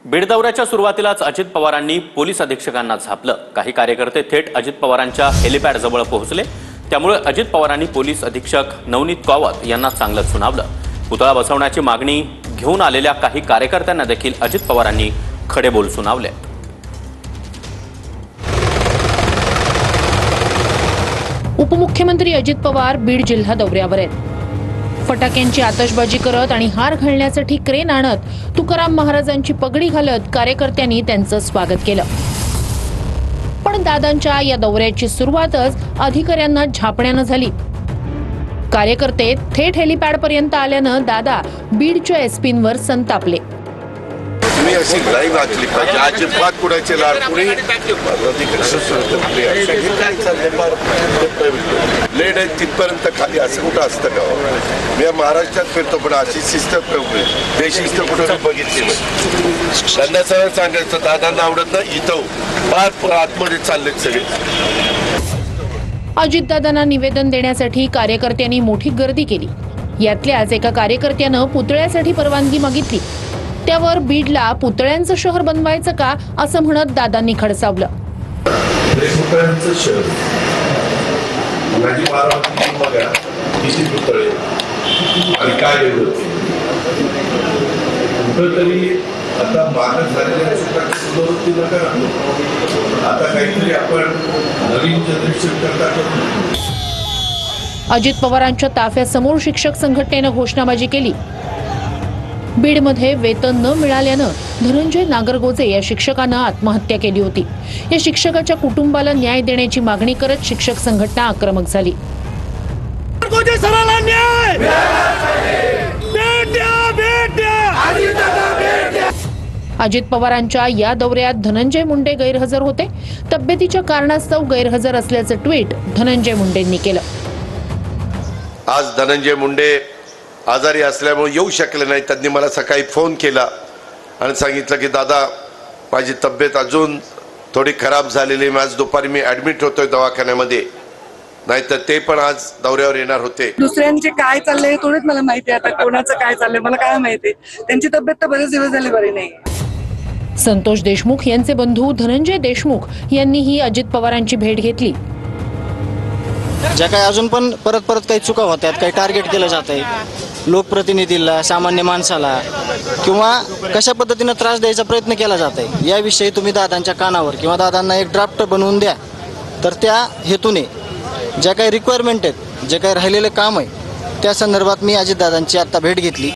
बीड दौऱ्याच्या सुरुवातीलाच अजित पवारांनी पोलीस अधीक्षकांना झापलं। काही कार्यकर्ते थेट अजित पवारांच्या हेलिपॅड जवळ पोहोचले। त्यामुळे अजित पवारांनी पोलीस अधीक्षक नवनीत कावत यांना चांगलंच सुनावलं। पुतळा बसवण्याची मागणी घेऊन आलेल्या काही कार्यकर्त्यांना देखील अजित पवारांनी खडे बोल सुनावले। उपमुख्यमंत्री अजित पवार बीड जिल्हा दौऱ्यावर आहेत। फटाक्यांची आतषबाजी करत आणि हार घालण्यासाठी क्रेन आणत तुकाराम महाराजांची पगडी घालत कार्यकर्त्यांनी त्यांचं स्वागत केलं। पण दादांच्या या दौऱ्याची सुरुवातच अधिकाऱ्यांना झापण्यानं झाली। कार्यकर्ते थेट हेलिपॅड पर्यंत आल्यानं दादा बीडच्या एसपींवर संतापले। तुम्ही अशी लाईव्ह वाचली पाहिजे। अजिबात कुणाचे लाड कुणी लेड आहे तिथपर्यंत खाली असं कुठं असतं का? मी महाराष्ट्रात फिरतो पण अशी शिस्त बेशिस्त कुठं बघितली नाही। त्यांना सगळं सांगायचं दादांना आवडत नाही इथं फार आतमध्ये चालले सगळे। अजितदादांना निवेदन देण्यासाठी कार्यकर्त्यांनी मोठी गर्दी केली। यातल्याच एका कार्यकर्त्यानं पुतळ्यासाठी परवानगी मागितली। त्यावर बीडला पुतळ्यांचं शहर बनवायचं का असं म्हणत दादांनी खडसावलं। पुतळ्यांचं शहर माझी बारामती बघा किती पुतळे आणि काय कुठंतरी आता मागं झालेल्या सुरुवाती नका आता काहीतरी आपण नवीन जनरेशन करता करू। अजित पवारांच्या ताफ्यासमोर शिक्षक संघटनेनं घोषणाबाजी केली। बीडमध्ये वेतन न मिळाल्यानं धनंजय नागरगोजे या शिक्षकानं आत्महत्या केली होती। या शिक्षकाच्या कुटुंबाला न्याय देण्याची मागणी करत शिक्षक संघटना आक्रमक झाली। अजित पवारांच्या या दौऱ्यात धनंजय मुंडे गैरहजर होते। तब्येतीच्या कारणास्तव गैरहजर असल्याचं ट्विट धनंजय मुंडेंनी केलं। आज धनंजय मुंडे आजारी असल्यामुळे येऊ शकले नाही। त्यांनी मला सकाळी फोन केला आणि सांगितलं की दादा माझी तब्येत अजून थोडी खराब झालेली आहे। आज दुपारी मी ऍडमिट होतोय दवाखान्यामध्ये, नाहीतर ते पण आज दौऱ्यावर येणार होते। दुसऱ्यांचे काय चाललंय थोडंच मला माहिती आहे। आता कोणाचं काय चाललंय मला काय माहिती। त्यांची तब्येत तर बरेच दिवस झाले बरी नाही। संतोष देशमुख यांचे बंधू धनंजय देशमुख यांनीही अजित पवारांची भेट घेतली। ज्या काही अजून पण परत काही चुका होतात, काही टार्गेट केलं जात आहे लोकप्रतिनिधीला, सामान्य माणसाला, किंवा कशा पद्धतीने त्रास द्यायचा प्रयत्न केला जात आहे, याविषयी तुम्ही दादांच्या कानावर किंवा दादांना एक ड्राफ्ट बनवून द्या। तर त्या हेतूने ज्या काही रिक्वायरमेंट आहेत, जे काही राहिलेले काम आहे, त्या संदर्भात मी अजितदादांची आता भेट घेतली।